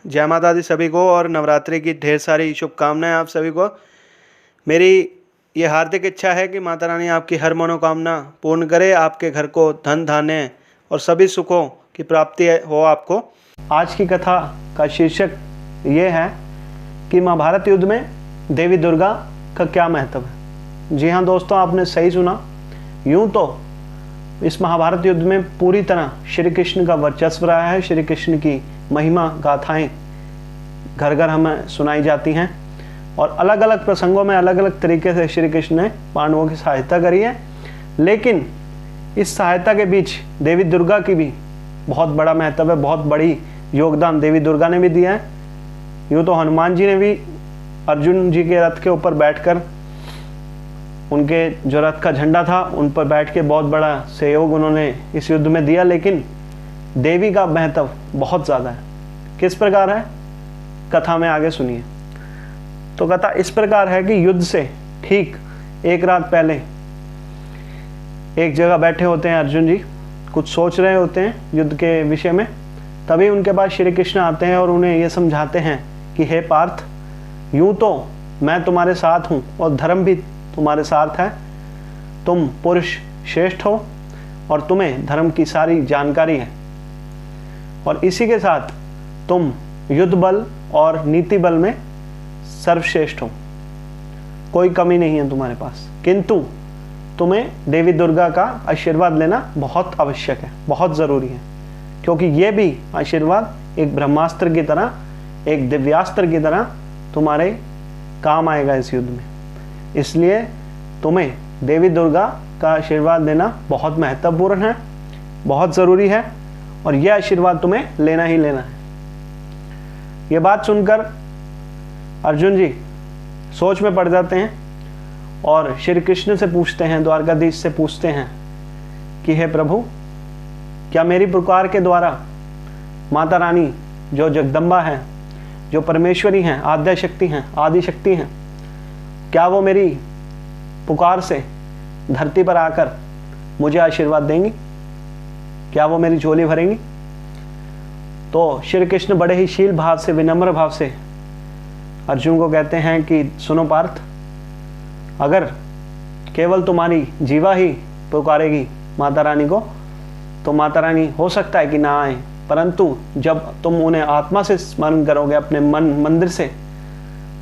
जय माता दी सभी को और नवरात्रि की ढेर सारी शुभकामनाएं आप सभी को। मेरी ये हार्दिक इच्छा है कि माता रानी आपकी हर मनोकामना पूर्ण करे, आपके घर को धन धान्य और सभी सुखों की प्राप्ति हो आपको। आज की कथा का शीर्षक ये है कि महाभारत युद्ध में देवी दुर्गा का क्या महत्व है। जी हाँ दोस्तों, आपने सही सुना। यूँ तो इस महाभारत युद्ध में पूरी तरह श्री कृष्ण का वर्चस्व रहा है। श्री कृष्ण की महिमा गाथाएं घर घर हमें सुनाई जाती हैं और अलग अलग प्रसंगों में अलग अलग तरीके से श्री कृष्ण ने पांडवों की सहायता करी है। लेकिन इस सहायता के बीच देवी दुर्गा की भी बहुत बड़ा महत्व है, बहुत बड़ी योगदान देवी दुर्गा ने भी दिया है। यूँ तो हनुमान जी ने भी अर्जुन जी के रथ के ऊपर बैठकर, उनके जो रथ का झंडा था उन पर बैठ के बहुत बड़ा सहयोग उन्होंने इस युद्ध में दिया। लेकिन देवी का महत्व बहुत ज़्यादा है। किस प्रकार है, कथा में आगे सुनिए। तो कथा इस प्रकार है कि युद्ध से ठीक एक रात पहले एक जगह बैठे होते हैं अर्जुन जी, कुछ सोच रहे होते हैं युद्ध के विषय में। तभी उनके पास श्री कृष्ण आते हैं और उन्हें ये समझाते हैं कि हे पार्थ, यूँ तो मैं तुम्हारे साथ हूँ और धर्म भी तुम्हारे साथ है। तुम पुरुष श्रेष्ठ हो और तुम्हें धर्म की सारी जानकारी है और इसी के साथ तुम युद्ध बल और नीति बल में सर्वश्रेष्ठ हो, कोई कमी नहीं है तुम्हारे पास। किंतु तुम्हें देवी दुर्गा का आशीर्वाद लेना बहुत आवश्यक है, बहुत ज़रूरी है, क्योंकि ये भी आशीर्वाद एक ब्रह्मास्त्र की तरह, एक दिव्यास्त्र की तरह तुम्हारे काम आएगा इस युद्ध में। इसलिए तुम्हें देवी दुर्गा का आशीर्वाद लेना बहुत महत्वपूर्ण है, बहुत ज़रूरी है और यह आशीर्वाद तुम्हें लेना ही लेना है। ये बात सुनकर अर्जुन जी सोच में पड़ जाते हैं और श्री कृष्ण से पूछते हैं, द्वारकाधीश से पूछते हैं कि हे प्रभु, क्या मेरी पुकार के द्वारा माता रानी जो जगदम्बा है, जो परमेश्वरी हैं, आद्य शक्ति हैं, आदि शक्ति हैं, क्या वो मेरी पुकार से धरती पर आकर मुझे आशीर्वाद देंगी? क्या वो मेरी झोली भरेंगी? तो श्री कृष्ण बड़े ही शील भाव से, विनम्र भाव से अर्जुन को कहते हैं कि सुनो पार्थ, अगर केवल तुम्हारी जीवा ही पुकारेगी माता रानी को तो माता रानी हो सकता है कि ना आए, परंतु जब तुम उन्हें आत्मा से स्मरण करोगे, अपने मन मंदिर से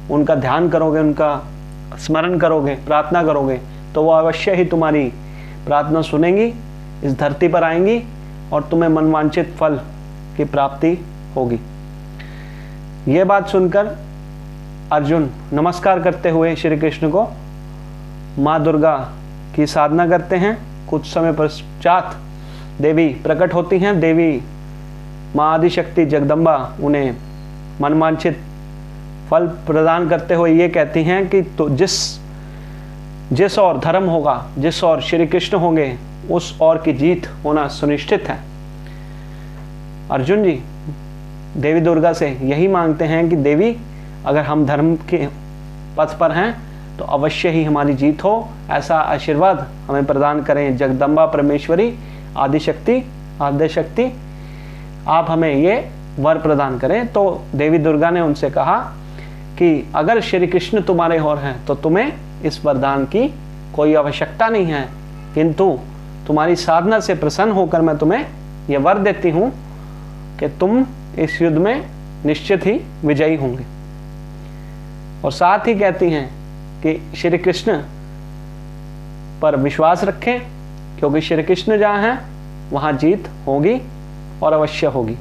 उनका ध्यान करोगे, उनका स्मरण करोगे, प्रार्थना करोगे, तो वो अवश्य ही तुम्हारी प्रार्थना सुनेंगी, इस धरती पर आएंगी और तुम्हें मनवांछित फल की प्राप्ति होगी। ये बात सुनकर अर्जुन नमस्कार करते हुए श्री कृष्ण को माँ दुर्गा की साधना करते हैं। कुछ समय पश्चात देवी प्रकट होती हैं। देवी माँ आदिशक्ति जगदम्बा उन्हें मनवांछित फल प्रदान करते हुए ये कहती हैं कि तो जिस और धर्म होगा, जिस और श्री कृष्ण होंगे, उस और की जीत होना सुनिश्चित है। अर्जुन जी देवी दुर्गा से यही मांगते हैं कि देवी, अगर हम धर्म के पथ पर हैं तो अवश्य ही हमारी जीत हो, ऐसा आशीर्वाद हमें प्रदान करें। जगदम्बा परमेश्वरी आदिशक्ति, आद्य शक्ति, आप हमें ये वर प्रदान करें। तो देवी दुर्गा ने उनसे कहा कि अगर श्री कृष्ण तुम्हारे ओर हैं तो तुम्हें इस वरदान की कोई आवश्यकता नहीं है, किंतु तुम्हारी साधना से प्रसन्न होकर मैं तुम्हें यह वर देती हूँ कि तुम इस युद्ध में निश्चित ही विजयी होंगे। और साथ ही कहती हैं कि श्री कृष्ण पर विश्वास रखें, क्योंकि श्री कृष्ण जहाँ हैं वहाँ जीत होगी और अवश्य होगी।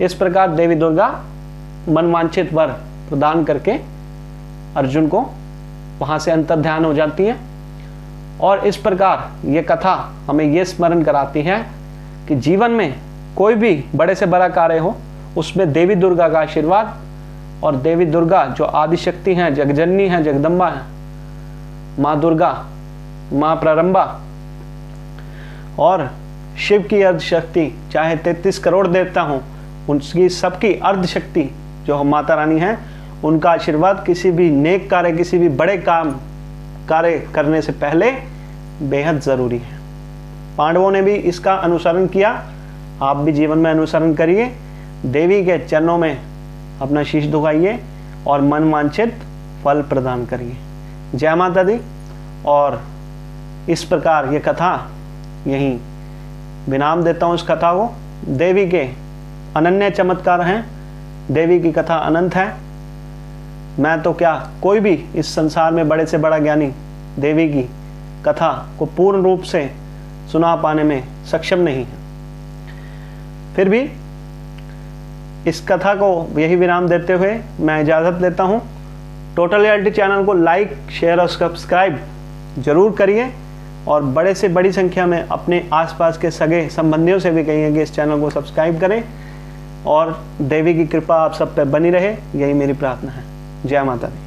इस प्रकार देवी दुर्गा मनवांछित वर प्रदान करके अर्जुन को वहाँ से अंतर्ध्यान हो जाती हैं। और इस प्रकार ये कथा हमें ये स्मरण कराती है कि जीवन में कोई भी बड़े से बड़ा कार्य हो, उसमें देवी दुर्गा का आशीर्वाद, और देवी दुर्गा जो आदिशक्ति हैं, जगजननी हैं, जगदम्बा हैं, माँ दुर्गा, माँ प्रारंभा और शिव की अर्ध शक्ति, चाहे 33 करोड़ देवता हों, उनकी सबकी अर्ध शक्ति जो माता रानी हैं, उनका आशीर्वाद किसी भी नेक कार्य, किसी भी बड़े कार्य करने से पहले बेहद ज़रूरी है। पांडवों ने भी इसका अनुसरण किया, आप भी जीवन में अनुसरण करिए। देवी के चरणों में अपना शीश झुकाइए और मन वांछित फल प्रदान करिए। जय माता दी। और इस प्रकार ये कथा यहीं विराम देता हूँ। इस कथा को, देवी के अनन्य चमत्कार हैं, देवी की कथा अनंत है। मैं तो क्या, कोई भी इस संसार में बड़े से बड़ा ज्ञानी देवी की कथा को पूर्ण रूप से सुना पाने में सक्षम नहीं है। फिर भी इस कथा को यही विराम देते हुए मैं इजाज़त लेता हूँ। टोटल रियलिटी चैनल को लाइक, शेयर और सब्सक्राइब जरूर करिए और बड़े से बड़ी संख्या में अपने आसपास के सगे संबंधियों से भी कहिए कि इस चैनल को सब्सक्राइब करें और देवी की कृपा आप सब पे बनी रहे, यही मेरी प्रार्थना है। जय माता दी।